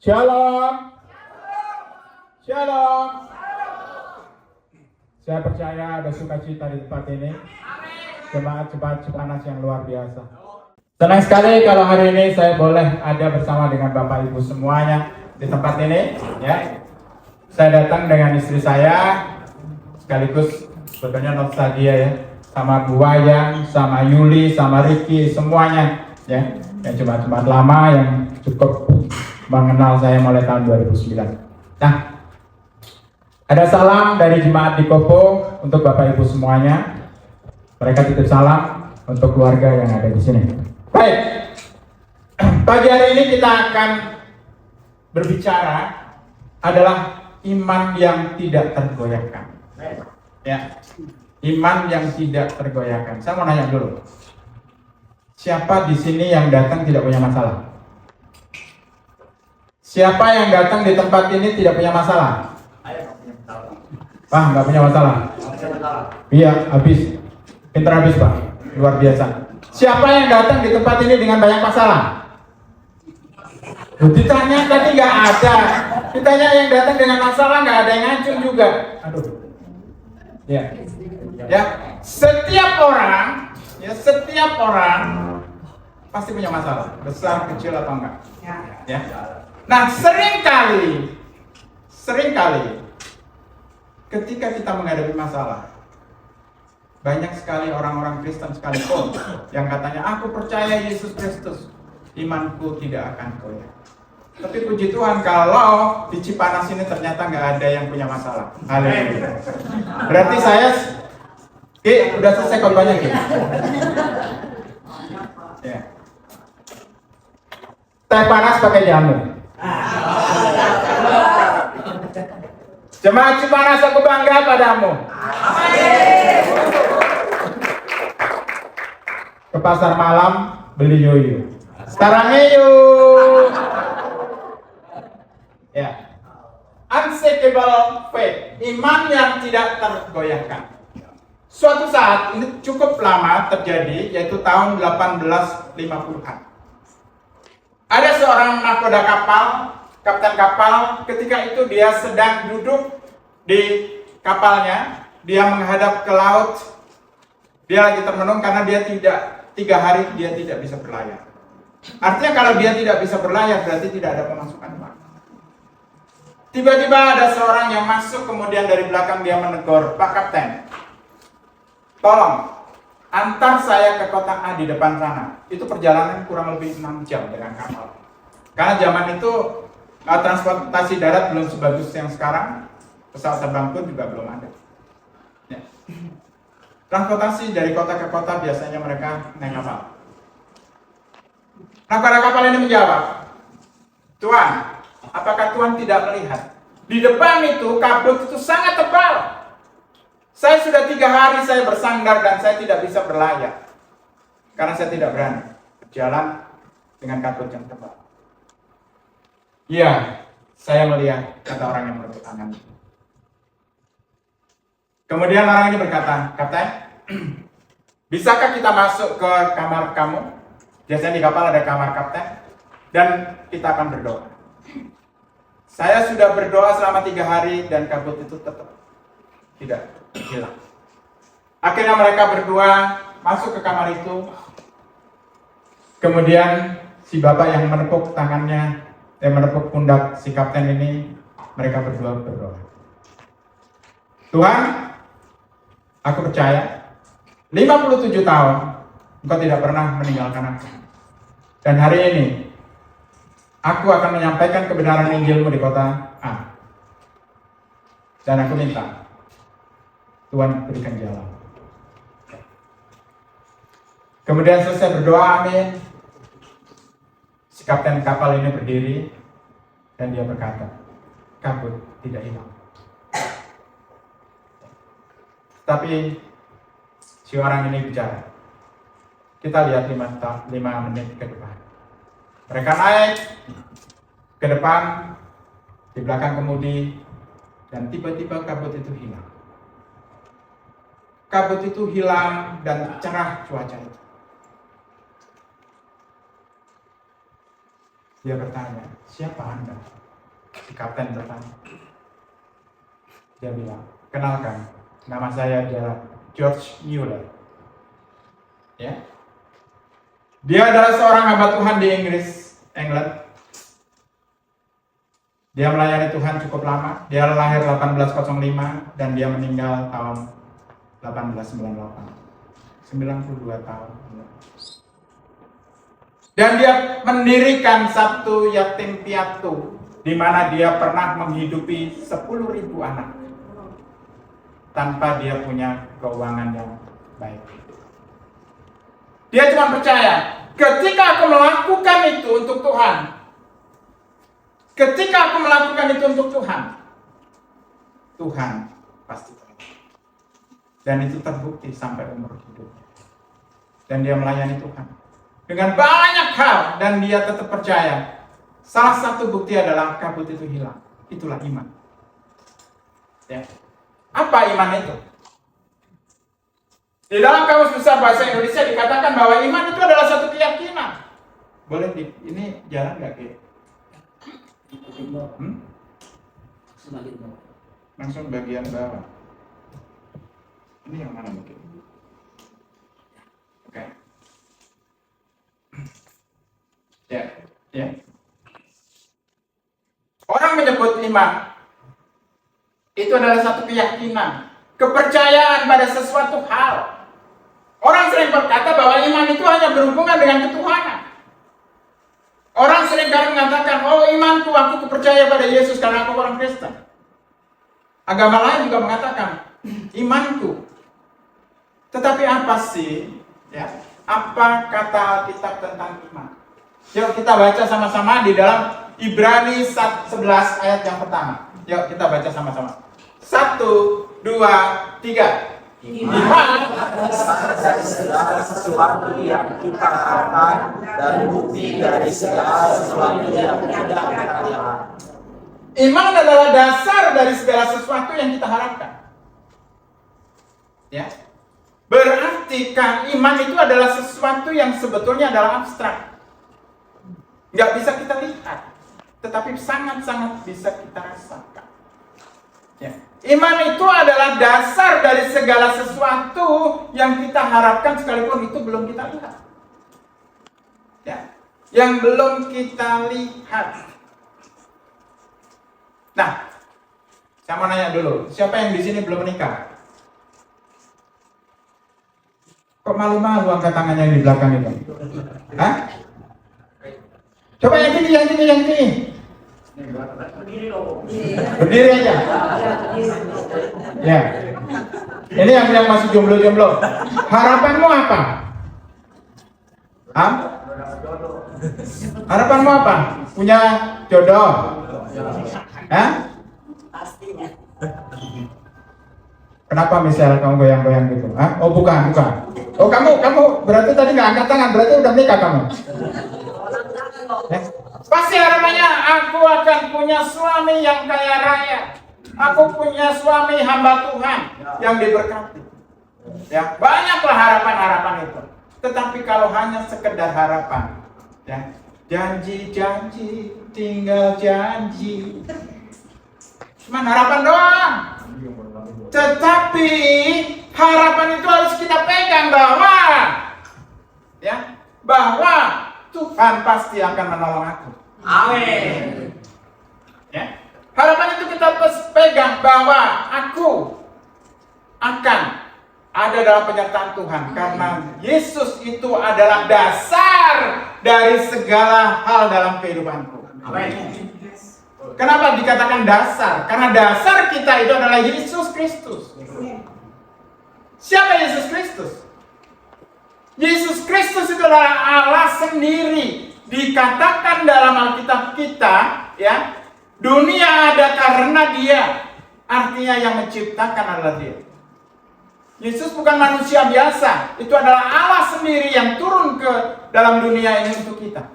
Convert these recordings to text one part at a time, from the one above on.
Shalom. Shalom. Saya percaya ada sukacita di tempat ini. Jemaat Cipanas yang luar biasa. Senang sekali kalau hari ini saya boleh ada bersama dengan Bapak Ibu semuanya di tempat ini. Ya, saya datang dengan istri saya, sekaligus sebetulnya nostalgia ya, sama Bu Wayang, sama Yuli, sama Ricky, semuanya ya, yang jemaat-jemaat lama yang cukup mengenal saya mulai tahun 2009. Nah, ada salam dari jemaat di Kopo untuk Bapak Ibu semuanya. Mereka titip salam untuk keluarga yang ada di sini. Baik, pagi hari ini kita akan berbicara adalah iman yang tidak tergoyahkan. Ya, iman yang tidak tergoyahkan. Saya mau nanya dulu, siapa di sini yang datang tidak punya masalah? Siapa yang datang di tempat ini tidak punya masalah? Pak, nggak punya masalah? Iya, habis. Pintar habis, Pak. Luar biasa. Siapa yang datang di tempat ini dengan banyak masalah? Ditanya tadi nggak ada. Ditanya yang datang dengan masalah, nggak ada yang ngacung juga. Aduh. Ya. Ya. Setiap orang pasti punya masalah, besar, kecil atau enggak. Ya. Nah, seringkali ketika kita menghadapi masalah, banyak sekali orang-orang Kristen sekalipun yang katanya, aku percaya Yesus Kristus, imanku tidak akan goyah. Tapi puji Tuhan kalau di Cipanas ini ternyata nggak ada yang punya masalah. Haleluya. Berarti saya, udah selesai khotbahnya gitu. Ya. Teh panas pakai jamu. Jemaat Cipanas, aku bangga padamu. Ke pasar malam beli yoyo. Sekarang yuk. Ya. Unshakable faith, iman yang tidak tergoyahkan. Suatu saat, ini cukup lama terjadi, yaitu tahun 1850-an. Ada seorang nahkoda kapal, kapten kapal, ketika itu dia sedang duduk di kapalnya, dia menghadap ke laut, dia lagi termenung karena dia 3 hari dia tidak bisa berlayar. Artinya kalau dia tidak bisa berlayar berarti tidak ada pemasukan uang. Tiba-tiba ada seorang yang masuk, kemudian dari belakang dia menegur, Pak Kapten, tolong antar saya ke kota A di depan sana. Itu perjalanan kurang lebih 6 jam dengan kapal. Karena zaman itu transportasi darat belum sebagus yang sekarang, pesawat terbang pun juga belum ada. Ya. Transportasi dari kota ke kota biasanya mereka naik kapal. Nah, para kapal ini menjawab, Tuan, apakah Tuan tidak melihat? Di depan itu kabut itu sangat tebal. Saya sudah 3 hari saya bersandar dan saya tidak bisa berlayar. Karena saya tidak berani berjalan dengan kabut yang tebal. Iya, saya melihat, kata orang yang bertepuk tangan. Kemudian orang ini berkata, Kapten, bisakah kita masuk ke kamar kamu? Biasanya di kapal ada kamar kapten. Dan kita akan berdoa. Saya sudah berdoa selama 3 hari dan kabut itu tetap tidak hilang. Akhirnya mereka berdua masuk ke kamar itu. Kemudian si bapak yang menepuk tangannya, yang menepuk pundak si kapten ini, mereka berdua berdoa. Tuhan, aku percaya 57 tahun Engkau tidak pernah meninggalkan aku. Dan hari ini aku akan menyampaikan kebenaran Injil-Mu di kota A. Dan aku minta Tuhan berikan jalan. Kemudian selesai berdoa, amin. Si kapten kapal ini berdiri dan dia berkata, kabut tidak hilang. Tapi si orang ini bicara. Kita lihat 5 menit ke depan. Mereka naik ke depan, di belakang kemudi, dan tiba-tiba kabut itu hilang. Kabut itu hilang dan cerah cuaca itu. Dia bertanya, siapa Anda? Si kapten bertanya. Dia bilang, kenalkan, nama saya adalah George Mueller. Ya. Dia adalah seorang hamba Tuhan di England. Dia melayani Tuhan cukup lama. Dia lahir 1805 dan dia meninggal tahun 1898. 92 tahun. Dan dia mendirikan satu yatim piatu di mana dia pernah menghidupi 10.000 anak tanpa dia punya keuangan yang baik. Dia cuma percaya, ketika aku melakukan itu untuk Tuhan, ketika aku melakukan itu untuk Tuhan, Tuhan pasti tolong. Dan itu terbukti sampai umur hidupnya. Dan dia melayani Tuhan dengan banyak hal, dan dia tetap percaya. Salah satu bukti adalah kabut itu hilang. Itulah iman. Ya. Apa iman itu? Di dalam Kamus Besar Bahasa Indonesia dikatakan bahwa iman itu adalah satu keyakinan. Boleh ini jalan nggak, Ki? Langsung bagian bawah. Ini yang mana mungkin? Oke. Ya. Orang menyebut iman itu adalah satu keyakinan, kepercayaan pada sesuatu hal. Orang sering berkata bahwa iman itu hanya berhubungan dengan ketuhanan. Orang sering kali mengatakan, oh imanku, aku percaya pada Yesus karena aku orang Kristen. Agama lain juga mengatakan, imanku. Tetapi apa sih? Ya, apa kata Alkitab tentang iman? Yuk kita baca sama-sama di dalam Ibrani 11 ayat yang pertama. Yuk kita baca sama-sama. 1, 2, 3. Iman dari segala sesuatu yang kita harapkan dan bukti dari segala sesuatu yang tidak kita lihat. Iman adalah dasar dari segala sesuatu yang kita harapkan. Ya. Berarti kan iman itu adalah sesuatu yang sebetulnya adalah abstrak. Nggak bisa kita lihat, tetapi sangat-sangat bisa kita rasakan. Ya. Iman itu adalah dasar dari segala sesuatu yang kita harapkan sekalipun itu belum kita lihat. Ya. Yang belum kita lihat. Nah, saya mau nanya dulu, siapa yang di sini belum menikah? Kok malu-malu angkat tangannya yang di belakang itu? Hah? Coba yang ini. Berdiri aja. Ya. Ini yang masih jomblo-jomblo. Harapanmu apa? Hah? Harapanmu apa? Punya jodoh? Hah? Pastinya. Kenapa misalnya kamu goyang-goyang gitu? Hah? Oh bukan. Oh kamu berarti tadi nggak angkat tangan, berarti udah nikah kamu? Pasti harapannya aku akan punya suami yang kaya raya. Aku punya suami hamba Tuhan yang diberkati. Ya, banyaklah harapan-harapan itu. Tetapi kalau hanya sekedar harapan, ya, janji-janji, tinggal janji. Cuma harapan doang. Tetapi harapan itu harus kita pegang bahwa Tuhan pasti akan menolong aku. Amin. Ya. Harapan itu kita pegang bahwa aku akan ada dalam penyertaan Tuhan karena Yesus itu adalah dasar dari segala hal dalam kehidupanku. Amin. Kenapa dikatakan dasar? Karena dasar kita itu adalah Yesus Kristus. Siapa Yesus Kristus? Yesus Kristus itu adalah Allah sendiri. Dikatakan dalam Alkitab kita, ya, dunia ada karena Dia. Artinya yang menciptakan adalah Dia. Yesus bukan manusia biasa. Itu adalah Allah sendiri yang turun ke dalam dunia ini untuk kita.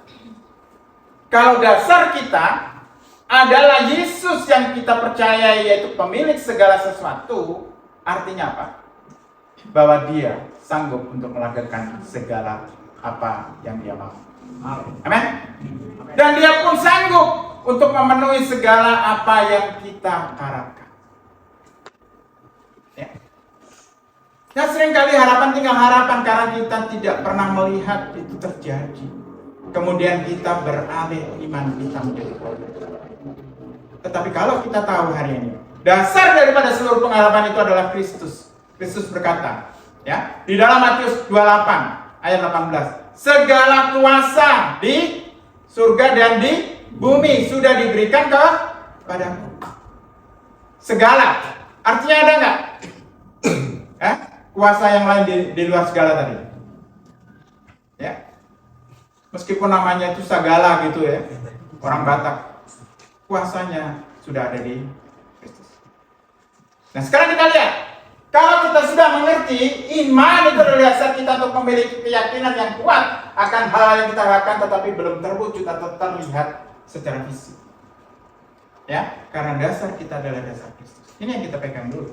Kalau dasar kita adalah Yesus yang kita percaya yaitu pemilik segala sesuatu, artinya apa? Bahwa Dia sanggup untuk melakukan segala apa yang Dia mau. Amin. Dan dia pun sanggup untuk memenuhi segala apa yang kita harapkan. Ya. Dan seringkali harapan tinggal harapan karena kita tidak pernah melihat itu terjadi. Kemudian kita beralih iman kita menjadi korban. Tetapi kalau kita tahu hari ini, dasar daripada seluruh pengharapan itu adalah Kristus. Kristus berkata, ya, di dalam Matius 28 ayat 18, segala kuasa di surga dan di bumi sudah diberikan kepadaku. Segala, artinya ada nggak? Kuasa yang lain di luar segala tadi? Ya, meskipun namanya itu segala gitu ya, orang Batak, kuasanya sudah ada di Kristus. Nah sekarang kita lihat, kalau kita sudah mengerti iman itu adalah dasar kita untuk memiliki keyakinan yang kuat akan hal yang kita harapkan tetapi belum terwujud atau terlihat secara fisik. Ya, karena dasar kita adalah dasar Kristus. Ini yang kita pegang dulu.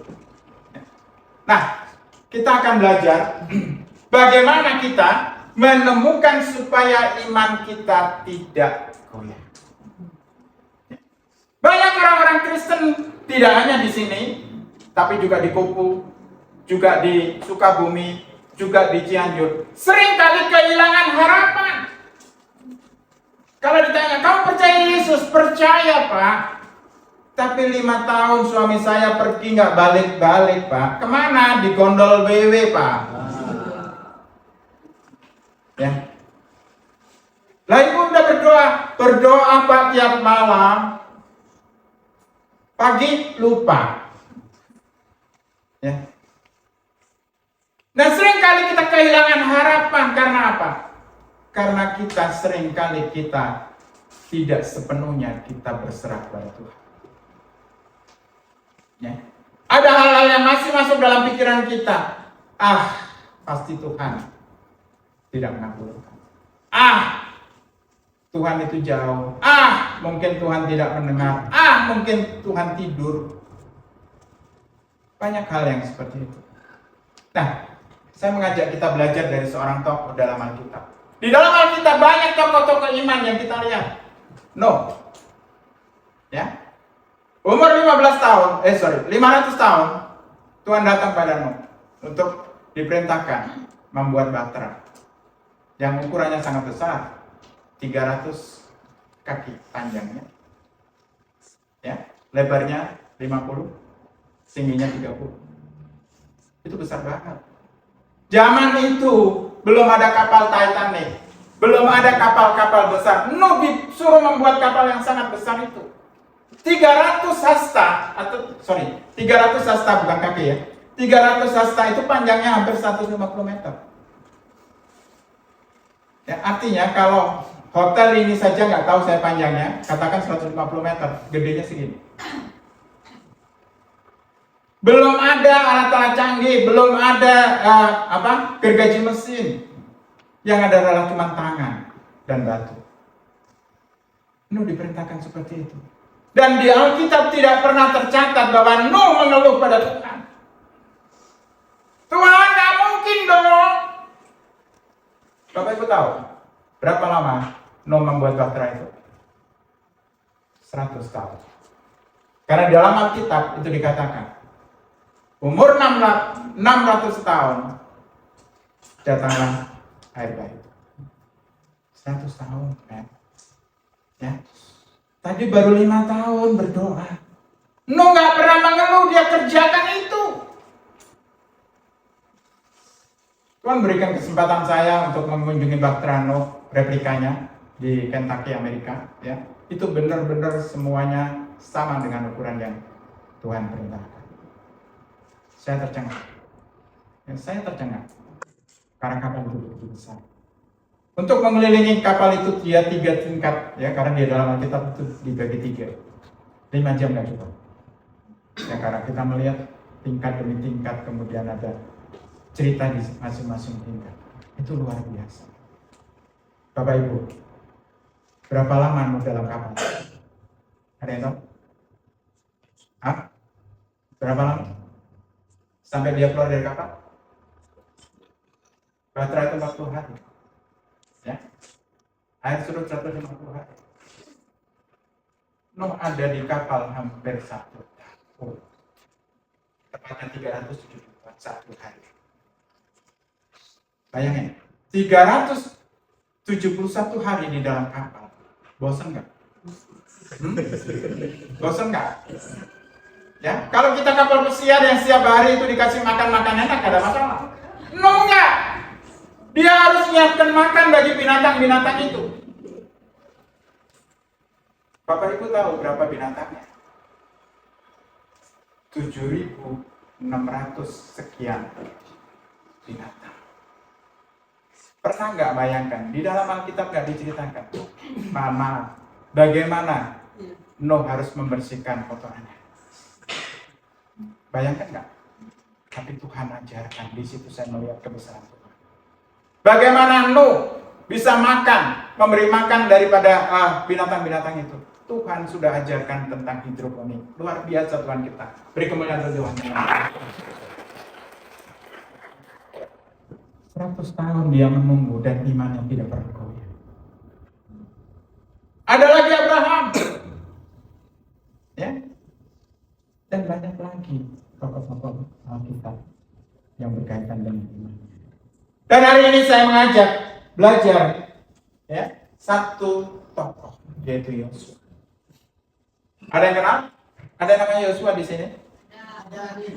Nah, kita akan belajar bagaimana kita menemukan supaya iman kita tidak goyah. Banyak orang-orang Kristen tidak hanya di sini, tapi juga di Kupu, juga di Sukabumi, juga di Cianjur, seringkali kehilangan harapan. Kalau ditanya, kamu percaya Yesus? Percaya, Pak. Tapi 5 tahun suami saya pergi nggak balik-balik, Pak. Kemana? Di gondol BW, Pak. Ya. Lah ibu udah berdoa Pak tiap malam. Pagi lupa. Ya. Nah seringkali kita kehilangan harapan karena apa? Karena kita seringkali kita tidak sepenuhnya kita berserah pada Tuhan. Ya. Ada hal-hal yang masih masuk dalam pikiran kita. Pasti Tuhan tidak mengabulkan. Tuhan itu jauh. Mungkin Tuhan tidak mendengar. Mungkin Tuhan tidur. Banyak hal yang seperti itu. Nah, saya mengajak kita belajar dari seorang tokoh dalam Alkitab. Di dalam Alkitab banyak tokoh-tokoh iman yang kita lihat. Ya. Umur 500 tahun, Tuhan datang pada Nuh untuk diperintahkan membuat bahtera yang ukurannya sangat besar, 300 kaki panjangnya, ya, lebarnya 50, tingginya 30. Itu besar banget. Zaman itu belum ada kapal Titanic, belum ada kapal-kapal besar. Nuh disuruh membuat kapal yang sangat besar itu. 300 hasta bukan kaki ya. 300 hasta itu panjangnya hampir 150 meter. Ya, artinya kalau hotel ini saja nggak tahu saya panjangnya, katakan 150 meter, gedenya segini. Belum ada alat-alat canggih, belum ada gergaji mesin. Yang ada adalah cuma tangan dan batu. Nuh diperintahkan seperti itu. Dan di Alkitab tidak pernah tercatat bahwa Nuh mengeluh pada Tuhan. Tuhan, nggak mungkin dong. Bapak Ibu tahu berapa lama Nuh membuat bahtera itu? 100 tahun. Karena di dalam Alkitab itu dikatakan umur 600 tahun datanglah air bah itu. 100 tahun, kan? Ya. Tadi baru 5 tahun berdoa. Nuh nggak pernah mengeluh, dia kerjakan itu. Tuhan berikan kesempatan saya untuk mengunjungi bahtera Nuh, replikanya di Kentucky, Amerika. Ya, itu benar-benar semuanya sama dengan ukuran yang Tuhan perintahkan. Saya tercengang. Karena kapal itu begitu besar. Untuk mengelilingi kapal itu dia 3 tingkat, ya, karena di dalam Alkitab itu dibagi 3. 5 jam nggak cukup. Ya, karena kita melihat tingkat demi tingkat, kemudian ada cerita di masing-masing tingkat. Itu luar biasa. Bapak Ibu, berapa lama Nuh dalam kapal? Ada yang tahu? Berapa lama? Sampai dia keluar dari kapal? Bahtera itu 40 hari. Ya. Air surut 150 hari. Nuh ada di kapal hampir 1 tahun. Tepatnya 371 hari. Bayangin, 371 hari di dalam kapal. Bosan nggak? Bosan nggak? Ya, kalau kita kapal pesiar yang setiap hari itu dikasih makan enak, ada masalah. No, enggak. Dia harus menyiapkan makan bagi binatang-binatang itu. Bapak Ibu tahu berapa binatangnya? 7.600 sekian binatang. Pernah nggak bayangkan, di dalam Alkitab nggak diceritakan bagaimana Nuh harus membersihkan kotorannya. Bayangkan nggak? Tapi Tuhan ajarkan, di situ saya melihat kebesaran Tuhan. Bagaimana Nuh bisa makan, memberi makan daripada binatang-binatang itu. Tuhan sudah ajarkan tentang hidroponik. Luar biasa Tuhan kita. Beri kemuliaan bagi Tuhan. 100 tahun dia menunggu dan imannya tidak pernah goyah. Ada lagi Abraham. Ya. Dan banyak lagi tokoh-tokoh Alkitab yang berkaitan dengan iman. Dan hari ini saya mengajak belajar ya, satu tokoh, yaitu Yosua. Ada yang kenal? Ada yang namanya Yosua di sini?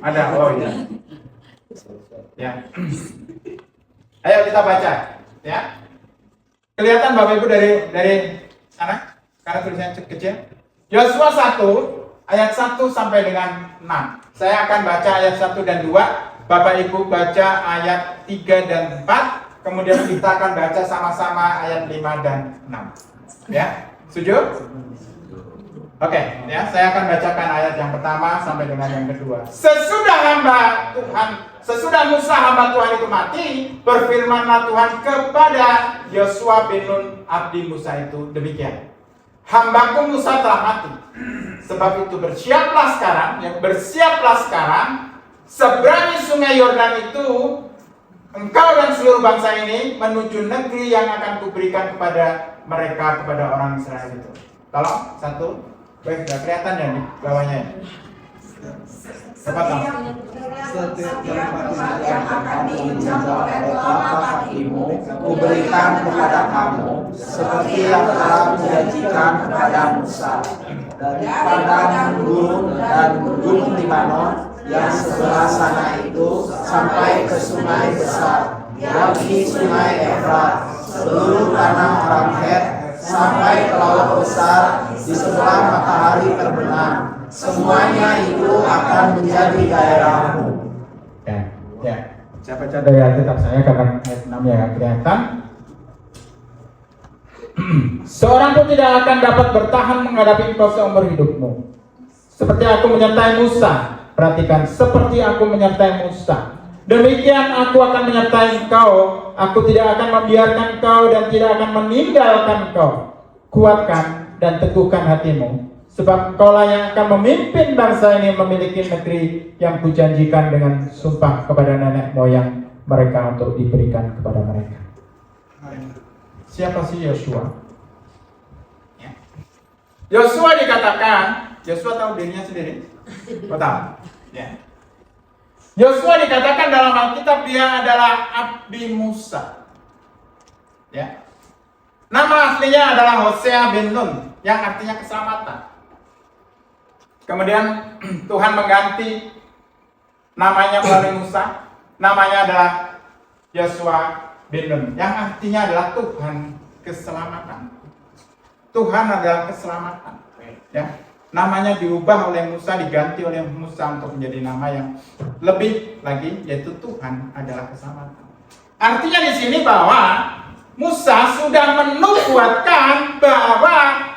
Ada. Oh iya. Ya. Ayo kita baca, ya. Kelihatan Bapak Ibu dari sana? Karena tulisannya kecil. Yosua 1 ayat 1 sampai dengan 6. Saya akan baca ayat 1 dan 2. Bapak Ibu baca ayat 3 dan 4. Kemudian kita akan baca sama-sama ayat 5 dan 6. Ya, setuju? Oke, ya, saya akan bacakan ayat yang pertama sampai dengan yang kedua. Sesudah Musa hamba Tuhan itu mati, berfirmanlah Tuhan kepada Yosua bin Nun abdi Musa itu demikian. Hambaku Musa telah mati. Sebab itu bersiaplah sekarang, seberangi sungai Yordan itu, engkau dan seluruh bangsa ini menuju negeri yang akan kuberikan kepada mereka, kepada orang Israel itu. Tolong, 1. Baik, sudah kelihatan ya di bawahnya. Cepat dong. Setiap tempat yang akan diinjak oleh Bapa kakimu, kuberikan kepada kamu, seperti yang telah menjanjikan kepada Musa. Dari padang gurun dan gunung Libanon yang sebelah sana itu sampai ke sungai besar, yakni sungai Efrat, seluruh tanah orang Het, sampai ke laut besar di sebelah matahari terbenam. Semuanya itu akan menjadi daerahmu. Ya. Saya baca dari Alkitab saya karena ayat 6 ya kelihatan. Seorang pun tidak akan dapat bertahan menghadapi engkau seumur hidupmu. Seperti aku menyertai Musa. Perhatikan, seperti aku menyertai Musa. Demikian aku akan menyertai engkau. Aku tidak akan membiarkan engkau dan tidak akan meninggalkan engkau. Kuatkan dan teguhkan hatimu. Sebab engkaulah yang akan memimpin bangsa ini memiliki negeri yang kujanjikan dengan sumpah kepada nenek moyang mereka untuk diberikan kepada mereka. Siapa sih Yosua? Yosua dikatakan, Yosua tahu dirinya sendiri? Tahu? Ya. Yosua dikatakan dalam Alkitab dia adalah abdi Musa. Ya. Nama aslinya adalah Hosea bin Nun, yang artinya keselamatan. Kemudian Tuhan mengganti namanya melalui Musa, namanya adalah Yosua bin Nun, yang artinya adalah Tuhan keselamatan. Tuhan adalah keselamatan. Ya. Namanya diubah oleh Musa, diganti oleh Musa untuk menjadi nama yang lebih lagi, yaitu Tuhan adalah keselamatan. Artinya di sini bahwa Musa sudah menubuatkan bahwa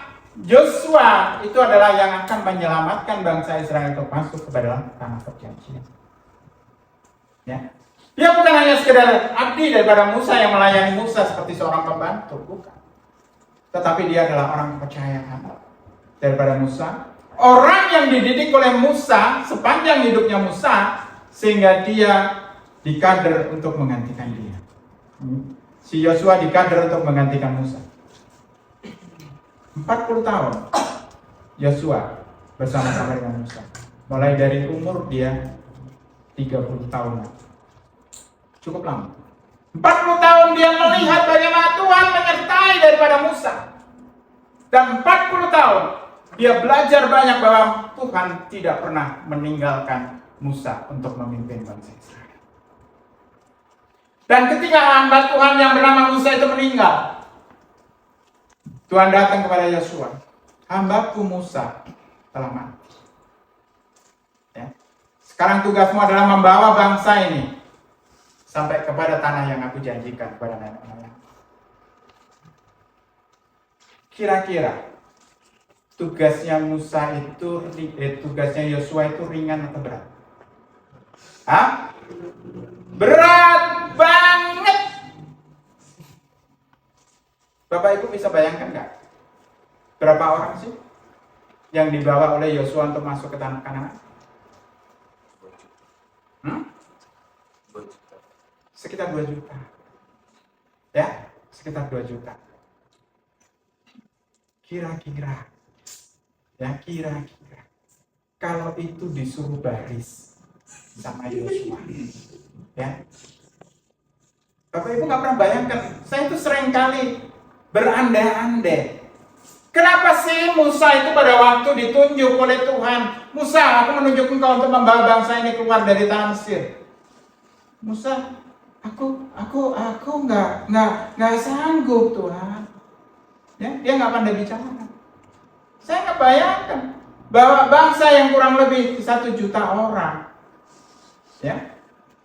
Yosua itu adalah yang akan menyelamatkan bangsa Israel untuk masuk ke dalam tanah perjanjian. Ya. Dia bukan hanya sekedar abdi daripada Musa yang melayani Musa seperti seorang pembantu, bukan. Tetapi dia adalah orang kepercayaan daripada Musa. Orang yang dididik oleh Musa sepanjang hidupnya Musa, sehingga dia dikader untuk menggantikan dia. Si Yosua dikader untuk menggantikan Musa. 40 tahun Yosua bersama-sama dengan Musa. Mulai dari umur dia 30 tahun. Cukup lama. 40 tahun dia melihat bagaimana Tuhan menyertai daripada Musa. Dan 40 tahun dia belajar banyak bahwa Tuhan tidak pernah meninggalkan Musa untuk memimpin bangsa Israel. Dan ketika hamba Tuhan yang bernama Musa itu meninggal, Tuhan datang kepada Yosua. Hambaku Musa telah mati. Ya. Sekarang tugasmu adalah membawa bangsa ini sampai kepada tanah yang aku janjikan kepada nenek moyang. Kira-kira tugasnya tugasnya Yosua itu ringan atau berat? Hah? Berat banget. Bapak Ibu bisa bayangkan nggak? Berapa orang sih yang dibawa oleh Yosua untuk masuk ke tanah Kanaan? Sekitar 2 juta. Ya, sekitar 2 juta. Kira-kira. Kalau itu disuruh baris sama Yosua. Ya. Bapak Ibu nggak pernah bayangkan, saya itu sering kali berandai-andai. Kenapa sih Musa itu pada waktu ditunjuk oleh Tuhan, Musa, aku menunjuk engkau untuk membawa bangsa ini keluar dari tanah Mesir. Musa, aku nggak sanggup Tuhan. Ya, dia nggak pandai bicara. Saya nggak bayangkan bahwa bangsa yang kurang lebih 1 juta orang, ya,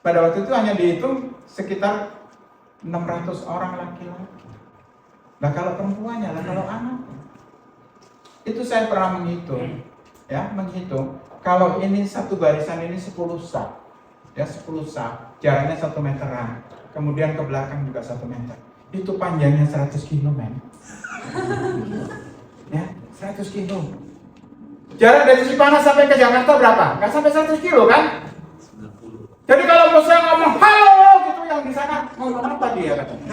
pada waktu itu hanya dihitung sekitar 600 orang laki-laki. Nah kalau perempuannya, kalau anak, itu saya pernah menghitung, ya, kalau ini satu barisan ini 10 sak, ya 10 sak, jaraknya 1 meteran, kemudian ke belakang juga 1 meter, itu panjangnya 100 kilo men. Ya, 100 kilo. Jarak dari Cipanas sampai ke Jakarta berapa? Nggak sampai 100 kilo kan? 90. Jadi kalau Musa ngomong halo gitu, yang di sana ngomong apa dia katanya?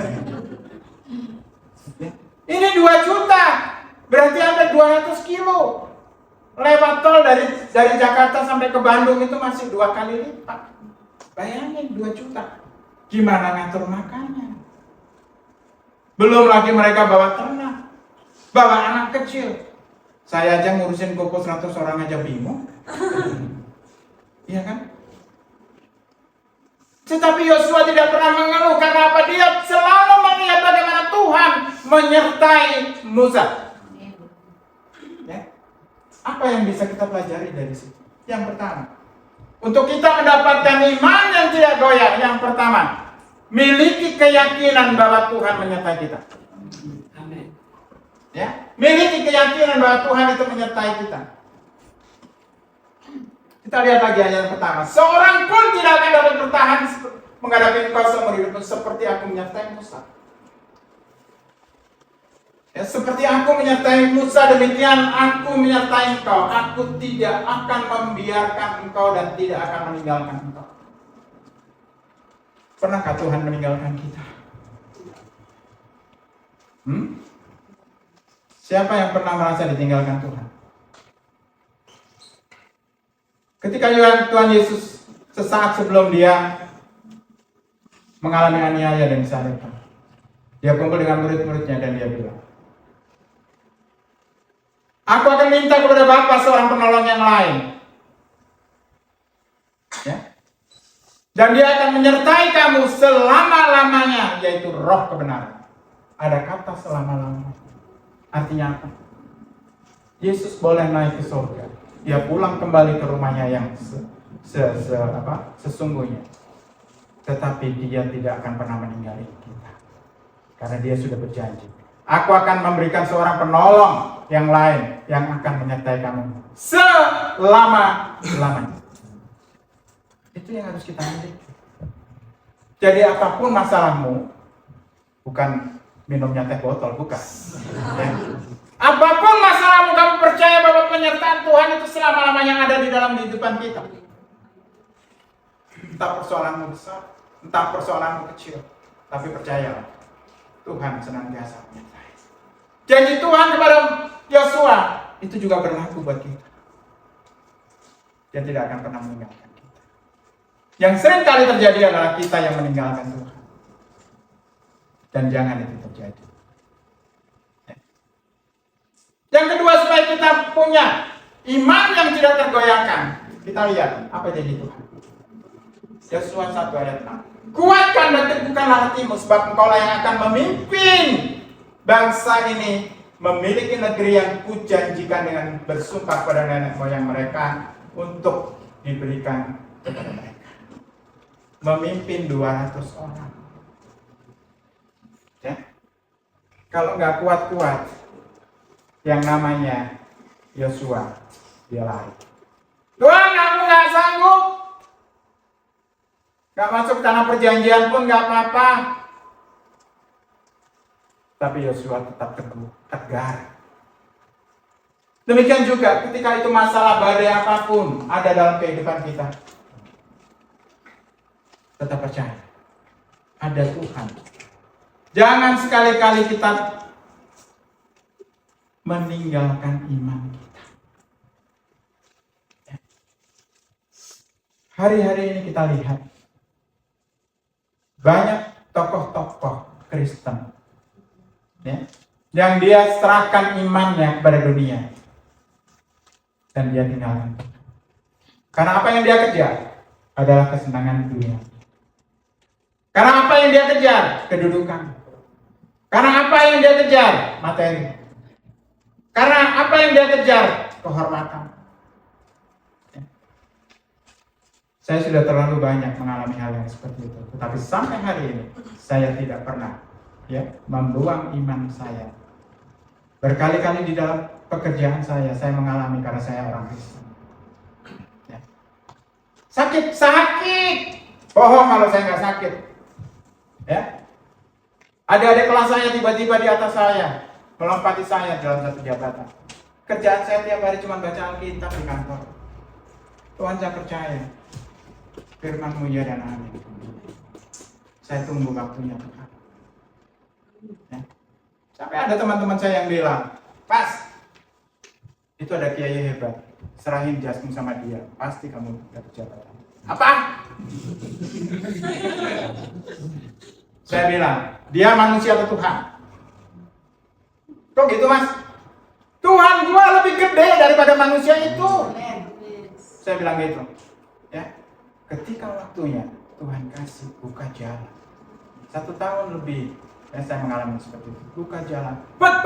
Ya. Ini 2 juta, berarti hampir 200 kilo. Lewat tol dari Jakarta sampai ke Bandung itu masih 2 kali lipat. Bayangin 2 juta. Gimana ngatur makannya? Belum lagi mereka bawa ternak, bawa anak kecil. Saya aja ngurusin koko 100 orang aja bingung. Iya kan? Tetapi Yosua tidak pernah mengeluh karena apa? Dia selalu melihat bagaimana Tuhan menyertai Musa. Ya. Apa yang bisa kita pelajari dari situ? Yang pertama, untuk kita mendapatkan iman yang tidak goyah, yang pertama, miliki keyakinan bahwa Tuhan menyertai kita. Amin. Ya, miliki keyakinan bahwa Tuhan itu menyertai kita. Kita lihat lagi ayat yang pertama. Seorang pun tidak akan dapat bertahan menghadapi engkau seumur hidupmu seperti aku menyertai Musa. Ya, seperti aku menyertai Musa, demikian aku menyertai engkau. Aku tidak akan membiarkan engkau dan tidak akan meninggalkan engkau. Pernahkah Tuhan meninggalkan kita? Siapa yang pernah merasa ditinggalkan Tuhan? Ketika Tuhan Yesus sesaat sebelum dia mengalami aniaya dan disalibkan, dia kumpul dengan murid-muridnya dan dia bilang, aku akan minta kepada Bapa seorang penolong yang lain. Ya. Dan dia akan menyertai kamu selama-lamanya, yaitu roh kebenaran. Ada kata selama-lamanya. Artinya apa? Yesus boleh naik ke surga. Dia pulang kembali ke rumahnya yang sesungguhnya. Tetapi dia tidak akan pernah meninggalkan kita. Karena dia sudah berjanji. Aku akan memberikan seorang penolong yang lain yang akan menyertai kamu selama-lamanya. Itu yang harus kita miliki. Jadi apapun masalahmu, bukan minumnya teh botol, bukan. Ya. Apapun masalahmu, kamu percaya bahwa penyertaan Tuhan itu selama-lamanya ada di dalam kehidupan kita. Entah persoalanmu besar, entah persoalanmu kecil, tapi percayalah, Tuhan senantiasa menyertai. Janji Tuhan kepada Yosua itu juga berlaku buat kita. Dia tidak akan pernah meninggalkan kita. Yang sering kali terjadi adalah kita yang meninggalkan Tuhan. Dan jangan itu terjadi. Yang kedua, supaya kita punya iman yang tidak tergoyahkan. Kita lihat apa janji Tuhan. Yosua 1 ayat 6. Kuatkan dan teguhkanlah hatimu, sebab engkaulah yang akan memimpin bangsa ini memiliki negeri yang kujanjikan dengan bersumpah pada nenek moyang mereka untuk diberikan kepada mereka. Memimpin 200 orang. Ya. Kalau nggak kuat-kuat, yang namanya Yosua, dia lari. Tuhan, aku nggak sanggup. Nggak masuk tanah perjanjian pun nggak apa-apa. Tapi Yosua tetap teguh, tegar. Demikian juga ketika itu masalah badai apapun ada dalam kehidupan kita, tetap percaya ada Tuhan. Jangan sekali-kali kita meninggalkan iman kita. Hari-hari ini kita lihat banyak tokoh-tokoh Kristen, ya, yang dia serahkan imannya kepada dunia dan dia tinggalkan. Karena apa yang dia kejar adalah kesenangan dunia. Karena apa yang dia kejar? Kedudukan. Karena apa yang dia kejar? Materi. Karena apa yang dia kejar? Kehormatan. Saya sudah terlalu banyak mengalami hal yang seperti itu. Tetapi sampai hari ini saya tidak pernah membuang iman saya. Berkali-kali di dalam pekerjaan saya mengalami karena saya orang Kristen. Ya. Sakit. Bohong kalau saya nggak sakit. Ya. Adik-adik kelas saya tiba-tiba di atas saya, melompati saya dalam satu jabatan. Kerjaan saya tiap hari cuma baca Alkitab di kantor. Tuhan, saya percaya firman-Mu ya dan amin. Saya tunggu waktunya Tuhan. Ya. Sampai ada teman-teman saya yang bilang, Pas, itu ada kiai hebat, serahin jasmu sama dia, pasti kamu dapat jabatan. Apa? Saya bilang, dia manusia atau Tuhan? Kok gitu, Mas? Tuhan gua lebih gede daripada manusia itu. Saya bilang gitu. Ya. Ketika waktunya Tuhan kasih buka jalan. 1 tahun lebih saya mengalami seperti itu. Buka jalan. Bet.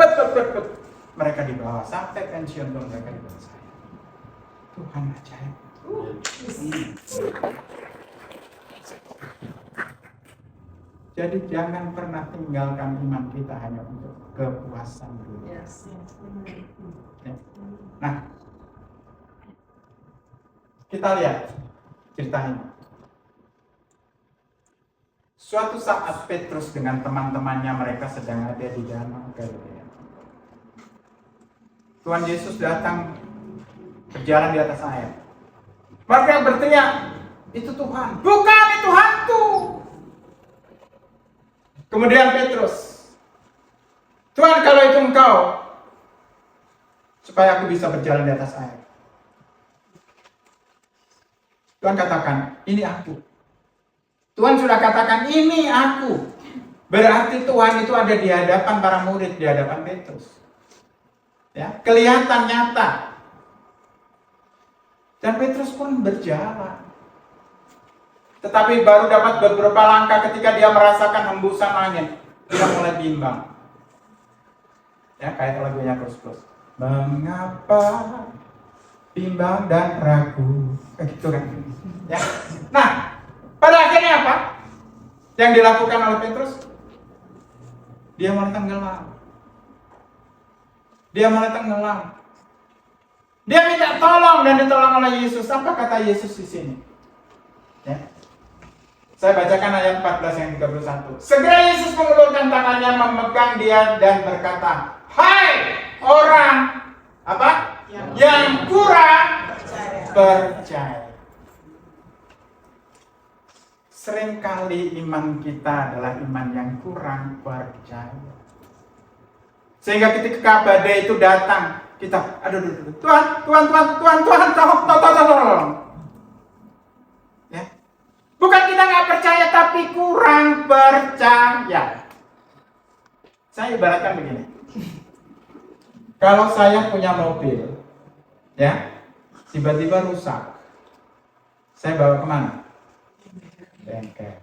Mereka dibawa sampai pensiun pun mereka dibawa saya. Tuhan ajaib. Jadi jangan pernah tinggalkan iman kita hanya untuk kepuasan dulu. Ya. Nah, kita lihat cerita ini. Suatu saat Petrus dengan teman-temannya mereka sedang ada di danau Galilea. Tuhan Yesus datang berjalan di atas air. Mereka berteriak, itu Tuhan. Bukan, itu hantu. Kemudian Petrus, Tuhan, kalau itu Engkau, supaya aku bisa berjalan di atas air. Tuhan katakan, ini aku. Tuhan sudah katakan, ini aku. Berarti Tuhan itu ada di hadapan para murid, di hadapan Petrus. Ya, kelihatan nyata. Dan Petrus pun berjalan. Tetapi baru dapat beberapa langkah ketika dia merasakan hembusan angin, dia mulai bimbang. Ya, kayak lagunya Kus-Kus. Mengapa bimbang dan ragu? Gitu kan. Ya. Nah, pada akhirnya apa yang dilakukan oleh Petrus? Dia mulai tenggelam. Dia minta tolong dan ditolong oleh Yesus. Apa kata Yesus di sini? Ya. Saya bacakan ayat 14 yang 31. Segera Yesus mengulurkan tangannya, memegang dia dan berkata, hai orang apa? Yang kurang percaya. Seringkali iman kita adalah iman yang kurang percaya. Sehingga ketika badai itu datang, kita, aduh, Tuhan, tolong. Ya. Bukan kita nggak percaya, tapi kurang percaya. Saya ibaratkan begini. Kalau saya punya mobil, ya, tiba-tiba rusak, saya bawa kemana? Bengkel,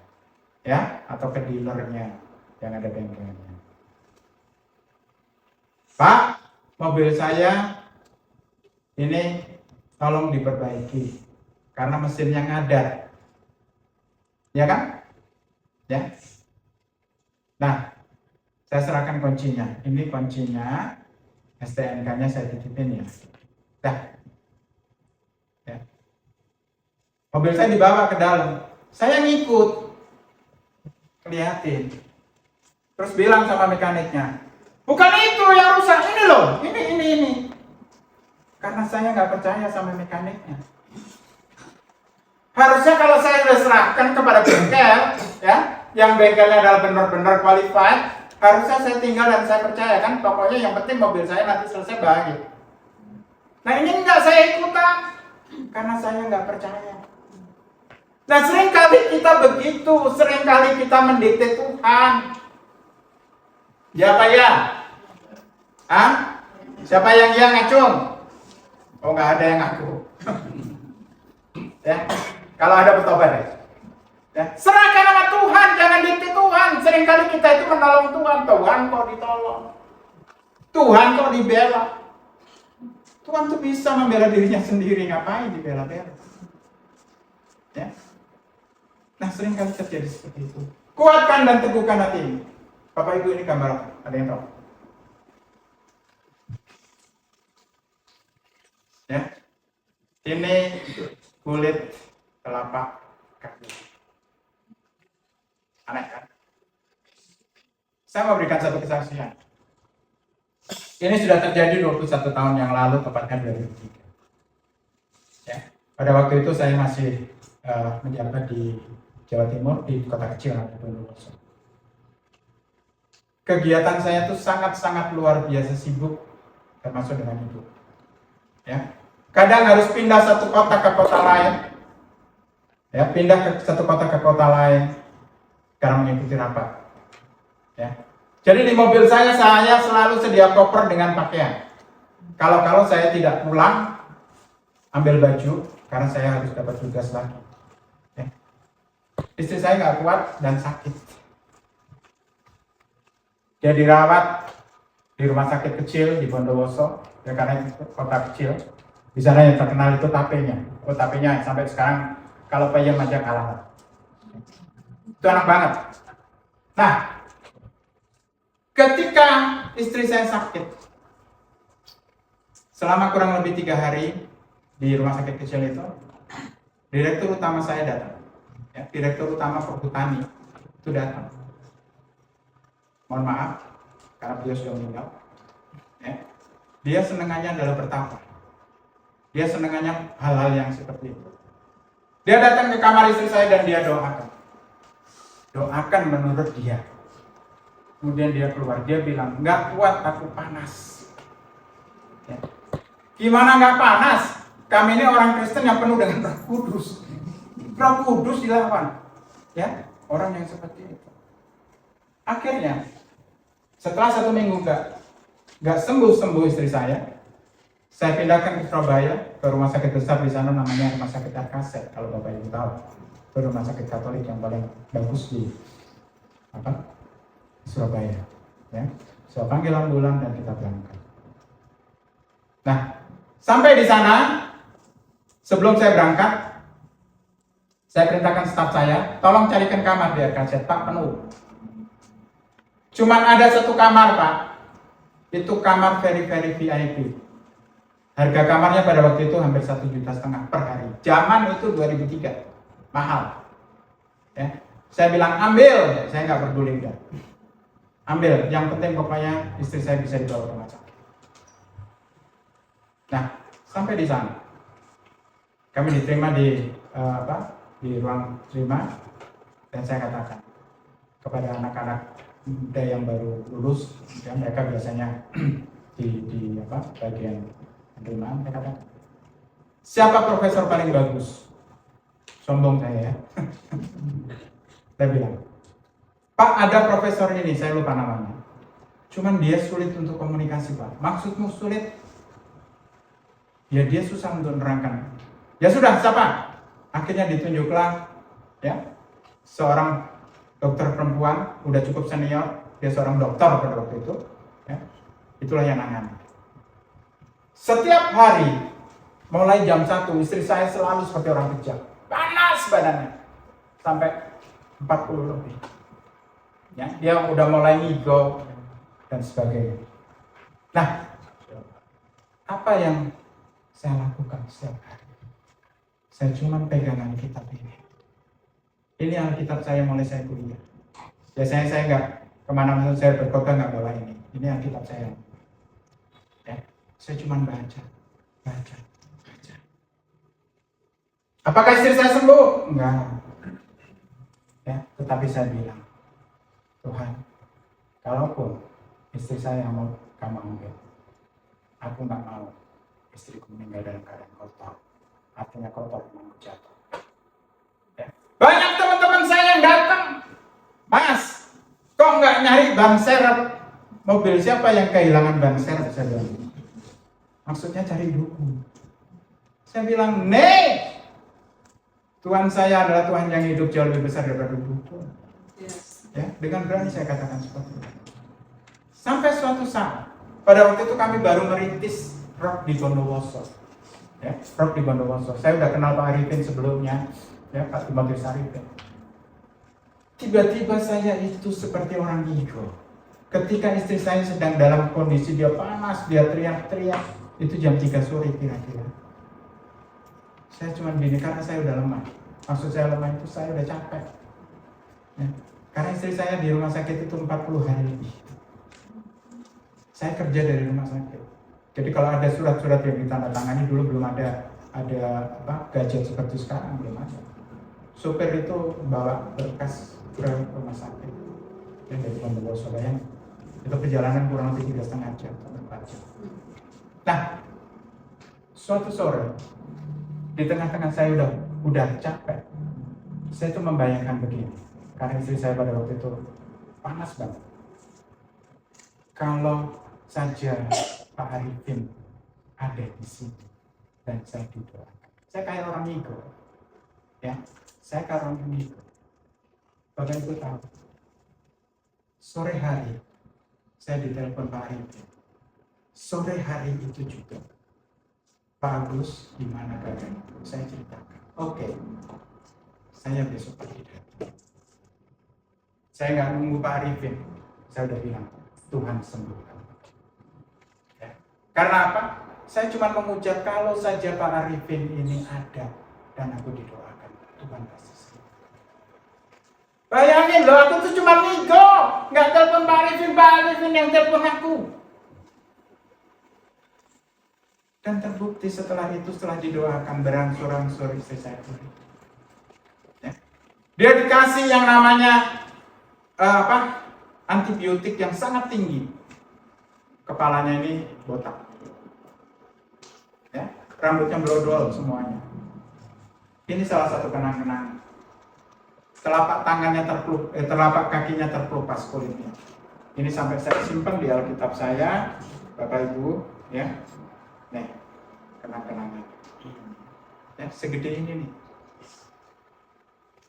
ya, atau ke dealernya yang ada bengkelnya. Pak, mobil saya ini tolong diperbaiki karena mesinnya ngadat, ya kan? Ya. Nah, saya serahkan kuncinya. Ini kuncinya. STNK-nya saya titipin ya. Dah. Ya. Mobil saya dibawa ke dalam. Saya ngikut. Kelihatin. Terus bilang sama mekaniknya, bukan itu yang rusak, ini loh. Ini. Karena saya nggak percaya sama mekaniknya. Harusnya kalau saya sudah serahkan kepada bengkel, ya, yang bengkelnya adalah benar-benar qualified, harusnya saya tinggal dan saya percaya kan, pokoknya yang penting mobil saya nanti selesai baik. Nah ini enggak saya ikutan, karena saya nggak percaya. Nah seringkali kita begitu, seringkali kita mendikte Tuhan. Siapa ya? Siapa yang ngacung? Oh nggak ada yang ngaku. Ya, kalau ada bertobat ya. Ya, serahkan sama Tuhan, jangan dikte Tuhan. Seringkali kita itu menolong Tuhan. Tuhan kok ditolong, Tuhan kok dibela. Tuhan tuh bisa membela dirinya sendiri, ngapain dibela-bela? Ya. Nah seringkali terjadi seperti itu. Kuatkan dan teguhkan hati ini. Bapak Ibu, ini gambar apa? Ada yang tahu? Ya, ini kulit telapak kaki. Aneh kan? Saya mau berikan satu kesaksian. Ini sudah terjadi 21 tahun yang lalu, tepatnya 2003. Ya, pada waktu itu saya masih menjabat di Jawa Timur, di kota kecil namanya Bondowoso. Kegiatan saya itu sangat-sangat luar biasa sibuk, termasuk dengan ibu. Ya, kadang harus pindah satu kota ke kota lain. Ya, pindah ke satu kota ke kota lain karena mengikuti rapat. Ya. Jadi di mobil saya selalu sedia koper dengan pakaian. Kalau saya tidak pulang, ambil baju karena saya harus dapat tugas lagi. Ya. Istri saya nggak kuat dan sakit. Dia dirawat di rumah sakit kecil di Bondowoso, ya karena itu kota kecil. Di sana yang terkenal itu tapenya. Oh tapenya sampai sekarang kalau payah aja kalah. Itu enak banget. Nah, ketika istri saya sakit, selama kurang lebih 3 hari di rumah sakit kecil itu, direktur utama saya datang. Ya, direktur utama Perhutani itu datang. Mohon maaf, karena beliau sudah meninggal. Ya. Dia senengannya adalah bertapa. Dia senengannya hal-hal yang seperti itu. Dia datang ke kamar istri saya dan dia doakan. Doakan menurut dia. Kemudian dia keluar, dia bilang, nggak kuat, aku panas. Ya. Gimana nggak panas? Kami ini orang Kristen yang penuh dengan Roh Kudus. Roh Kudus dilawan. Ya, orang yang seperti itu. Akhirnya, setelah 1 minggu nggak sembuh istri saya pindahkan ke Surabaya, ke rumah sakit besar di sana namanya Rumah Sakit Arkaset, kalau Bapak Ibu tahu. Itu rumah sakit Katolik yang paling bagus di Surabaya. Ya. Saya panggil ambulan dan kita berangkat. Nah, sampai di sana, sebelum saya berangkat, saya perintahkan staf saya, tolong carikan kamar di Arkaset, Pak, penuh. Cuman ada 1 kamar, Pak. Itu kamar very VIP. Harga kamarnya pada waktu itu hampir 1,5 juta per hari. Zaman itu 2003, mahal. Ya. Saya bilang ambil, saya nggak peduli udah. Ambil, yang penting pokoknya istri saya bisa dibawa ke rumah sakit. Nah, sampai di sana, kami diterima di ruang terima, dan saya katakan kepada anak-anak muda yang baru lulus, ya, mereka biasanya di bagian penerimaan mereka kata, siapa profesor paling bagus? Sombong saya ya. Saya bilang, Pak, ada profesor ini, saya lupa namanya. Cuman dia sulit untuk komunikasi, Pak. Maksudmu sulit? Ya dia susah untuk menerangkan. Ya sudah, siapa? Akhirnya ditunjuklah ya seorang dokter perempuan, udah cukup senior, dia seorang dokter pada waktu itu. Ya. Itulah yang nangani. Setiap hari, mulai jam 1, istri saya selalu seperti orang kejam. Panas badannya. Sampai 40 lebih. Ya, dia udah mulai ngigo dan sebagainya. Nah, apa yang saya lakukan setiap hari? Saya cuma pegangan kitab ini. Ini Alkitab saya mulai saya kuliah. Biasanya saya nggak kemana-mana, saya berkhotbah nggak bawa ini. Ini Alkitab saya. Ya, saya cuma baca. Apakah istri saya sembuh? Enggak. Ya, tetapi saya bilang, Tuhan, kalaupun istri saya mau kamu ambil, aku nggak mau istriku meninggal dalam keadaan kotor. Artinya kotor memang jatuh. Ya. Banyak teman-teman saya yang datang, Mas, kok nggak nyari ban serep? Mobil siapa yang kehilangan ban serep? Saya bilang, maksudnya cari dukun. Saya bilang, nih, Tuhan saya adalah Tuhan yang hidup jauh lebih besar daripada dukun. Ya, dengan berani saya katakan seperti itu. Sampai suatu saat, pada waktu itu kami baru merintis Rock di Bondowoso. Ya, Rock di Bondowoso. Saya udah kenal Pak Arifin sebelumnya, ya, Pak Timotius Arifin. Tiba-tiba saya itu seperti orang ngigo. Ketika istri saya sedang dalam kondisi dia panas, dia teriak-teriak, itu jam 3 sore kira-kira. Saya cuma gini karena saya udah lemah. Maksud saya lemah itu saya udah capek. Ya. Karena istri saya di rumah sakit itu 40 hari lebih. Saya kerja dari rumah sakit. Jadi kalau ada surat-surat yang ditandatangani dulu belum ada gadget seperti sekarang, belum ada. Supir itu bawa berkas ke rumah sakit. Dan dari Bondowoso bayang. Itu perjalanan kurang lebih 3,5 jam atau 4 jam. Nah, suatu sore di tengah-tengah saya udah capek. Saya tuh membayangkan begini. Karena istri saya pada waktu itu panas banget. Kalau saja Pak Arifin ada di sini dan saya didoakan. Saya kayak orang ngigo. Ya, saya kayak orang ngigo. Bapak Ibu tahu. Sore hari saya ditelepon Pak Arifin. Sore hari itu juga Pak Agus, di mana keadaan? Saya ceritakan. Oke. Saya besok pagi datang. Saya nggak nunggu Pak Arifin. Saya udah bilang, Tuhan sembuhkan. Ya. Karena apa? Saya cuma mengucap kalau saja Pak Arifin ini ada dan aku didoakan, Tuhan pasti sembuh. Bayangin loh, aku tuh cuma ngigo, nggak telepon Pak Arifin yang telepon aku. Dan terbukti setelah itu, setelah didoakan berangsur-angsur istri saya pulih. Ya. Dia dikasih yang namanya antibiotik yang sangat tinggi. Kepalanya ini botak. Ya, rambutnya brodol semuanya. Ini salah satu kenang-kenangan. Telapak kakinya terkelupas kulitnya. Ini sampai saya simpan di Alkitab saya, Bapak Ibu, ya. Nih, kenang-kenangan. Ya, segede ini nih.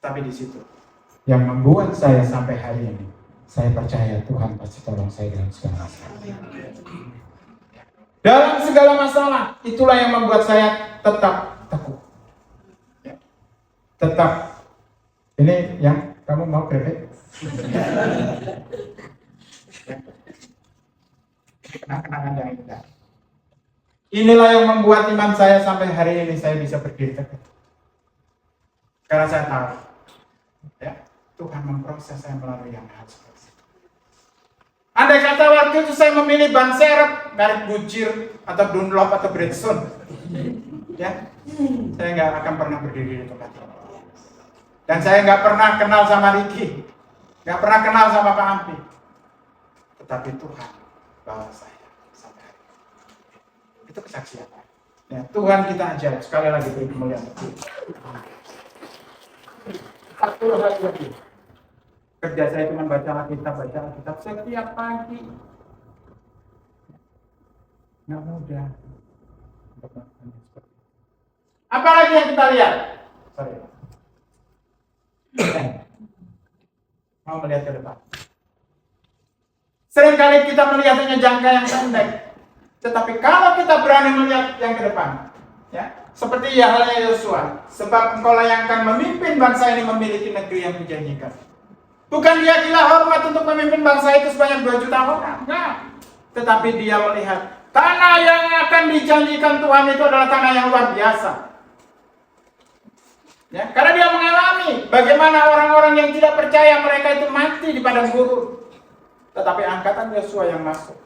Tapi di situ yang membuat saya sampai hari ini, saya percaya Tuhan pasti tolong saya dalam segala masalah. Dalam segala masalah, itulah yang membuat saya tetap teguh. Ya. Tetap. Ini yang kamu mau keripik? Ya. Kenang-kenangan yang indah. Inilah yang membuat iman saya sampai hari ini saya bisa berdiri tegak. Karena saya tahu, ya, Tuhan memproses saya melalui yang hal seperti itu. Andai kata waktu itu saya memilih ban serep, merek Goodyear atau Dunlop atau Bridgestone, ya, saya nggak akan pernah berdiri di tempat ini. Dan saya nggak pernah kenal sama Ricky, nggak pernah kenal sama Pak Ampi. tetapi Tuhan bawa saya sampai hari ini. Itu kesaksian. Ya, Tuhan kita ajaib. Sekali lagi beri kemuliaan. Satu hari lagi. Kerja saya cuma baca Alkitab setiap pagi. Nggak mudah. Apalagi yang kita lihat? Sorry. Mau melihat ke depan. Seringkali kita melihatnya jangka yang pendek. Tetapi kalau kita berani melihat yang ke depan, ya, seperti halnya Yosua, sebab engkau lah yang akan memimpin bangsa ini memiliki negeri yang dijanjikan. Bukan dia gila hormat untuk memimpin bangsa itu sebanyak 2 juta orang, enggak. Tetapi dia melihat tanah yang akan dijanjikan Tuhan itu adalah tanah yang luar biasa. Ya, karena dia mengalami bagaimana orang-orang yang tidak percaya mereka itu mati di padang gurun. Tetapi angkatan Yosua yang masuk.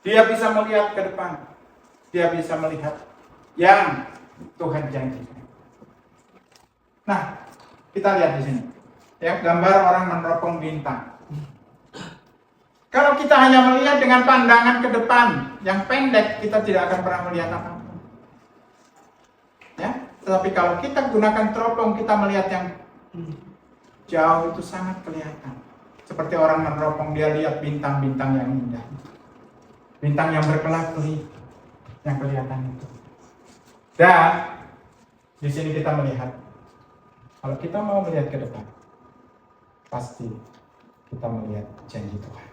Dia bisa melihat ke depan. Dia bisa melihat yang Tuhan janjikan. Nah, kita lihat di sini. Ya, gambar orang meneropong bintang. Kalau kita hanya melihat dengan pandangan ke depan yang pendek, kita tidak akan pernah melihat apa-apa. Ya, tetapi kalau kita gunakan teropong, kita melihat yang jauh itu sangat kelihatan. Seperti orang meneropong, dia lihat bintang-bintang yang indah. Bintang yang berkelap-kelip yang kelihatan itu. Dan di sini kita melihat, kalau kita mau melihat ke depan, pasti kita melihat janji Tuhan.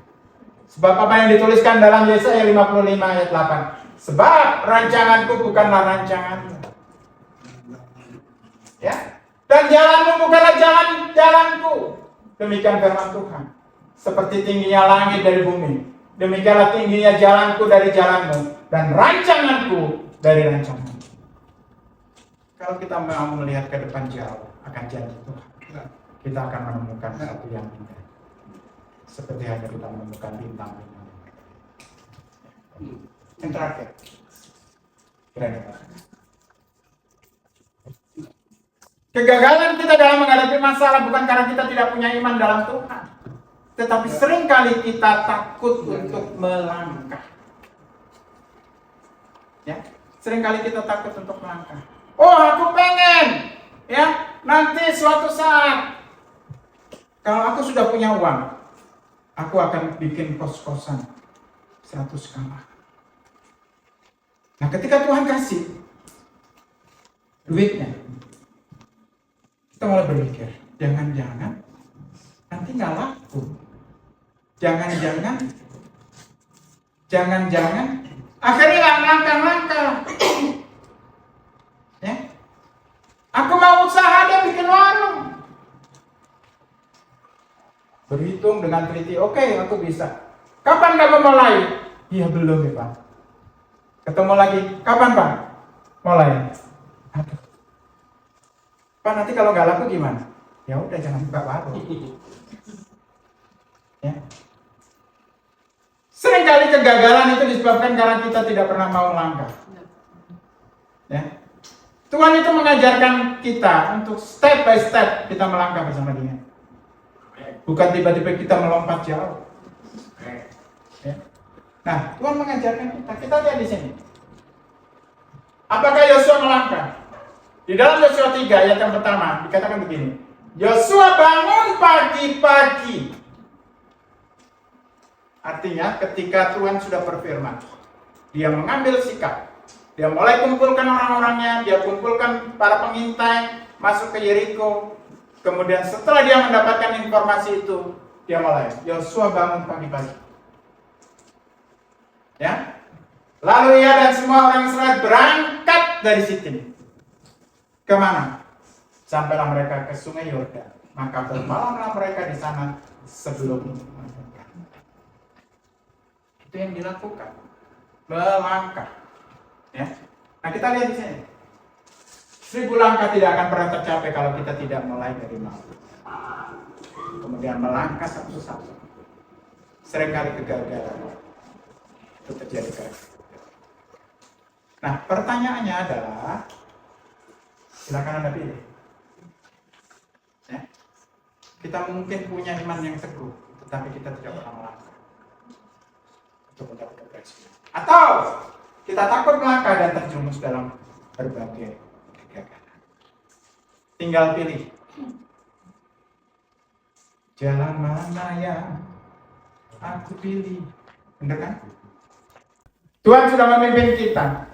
Sebab apa yang dituliskan dalam Yesaya 55 ayat 8? Sebab rancanganku bukanlah rancanganmu. Ya. Dan jalanmu bukanlah jalanku. Demikian firman Tuhan. Seperti tingginya langit dari bumi, demikianlah tingginya jalanku dari jalanmu, dan rancanganku dari rancanganmu. Kalau kita mau melihat ke depan jauh akan janji Tuhan, kita akan menemukan satu yang indah. Seperti hanya kita menemukan bintang-bintang. Yang terakhir, kegagalan kita dalam menghadapi masalah bukan karena kita tidak punya iman dalam Tuhan, tetapi seringkali kita takut untuk melangkah. Ya, seringkali kita takut untuk melangkah. Oh, aku pengen, ya, nanti suatu saat kalau aku sudah punya uang, aku akan bikin kos-kosan 100 kamar. Nah, ketika Tuhan kasih duitnya, kita mulai berpikir, jangan-jangan nanti nggak laku. Jangan-jangan akhirnya nggak langkah-langkah. Ya, aku mau usaha dia bikin warung. Berhitung dengan teliti, oke, aku bisa. Kapan kamu mulai? Iya, belum ya Pak. Ketemu lagi, kapan Pak? Mulai. Aduh. Pak, nanti kalau nggak laku gimana? Ya udah, jangan buka warung. Ya. Seringkali kegagalan itu disebabkan karena kita tidak pernah mau melangkah. Ya. Tuhan itu mengajarkan kita untuk step by step kita melangkah bersama Dia. Bukan tiba-tiba kita melompat jauh. Ya. Nah, Tuhan mengajarkan kita. Kita lihat di sini. Apakah Yosua melangkah? Di dalam Yosua 3 ayat yang pertama dikatakan begini. Yosua bangun pagi-pagi. Artinya ketika Tuhan sudah berfirman, dia mengambil sikap. Dia mulai kumpulkan orang-orangnya, dia kumpulkan para pengintai, masuk ke Yeriko. Kemudian setelah dia mendapatkan informasi itu, dia mulai, Yosua bangun pagi-pagi. Ya. Lalu ia dan semua orang Israel berangkat dari Sitim. Kemana? Sampailah mereka ke sungai Yordan. Maka bermalamlah mereka di sana sebelum berangkat. Itu yang dilakukan. Melangkah. Ya. Nah, kita lihat di sini. 1000 langkah tidak akan pernah tercapai kalau kita tidak mulai dari nol. Kemudian melangkah satu-satu. Seringkali kegagalan itu terjadi. Nah, pertanyaannya adalah, silakan Anda pilih. Ya. Kita mungkin punya iman yang teguh, tetapi kita tidak pernah melangkah untuk mendapat keberhasilan. Atau kita takut melangkah dan terjerumus dalam berbagai kegagalan. Tinggal pilih jalan mana yang aku pilih. Benar kan? Tuhan sudah memimpin kita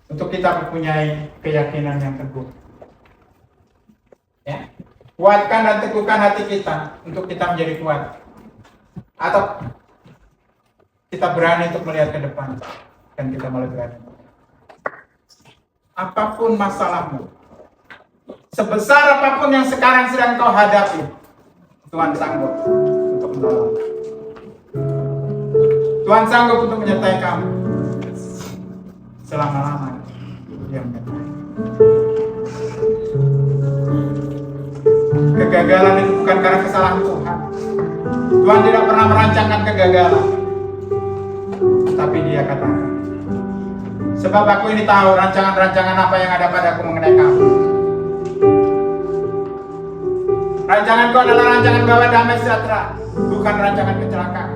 untuk kita mempunyai keyakinan yang teguh. Ya. Kuatkan dan teguhkan hati kita untuk kita menjadi kuat. Atau kita berani untuk melihat ke depan dan kita mulai berani. Apapun masalahmu, sebesar apapun yang sekarang sedang kau hadapi, Tuhan sanggup untuk menolong. Tuhan sanggup untuk menyertai kamu selama-lamanya. Dia menyertai. Kegagalan itu bukan karena kesalahan Tuhan. Tuhan tidak pernah merancangkan kegagalan. Tapi Dia katakan, sebab aku ini tahu rancangan-rancangan apa yang ada padaku mengenai kamu. Rancanganku adalah rancangan bawa damai sejahtera, bukan rancangan kecelakaan.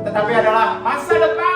Tetapi adalah masa depan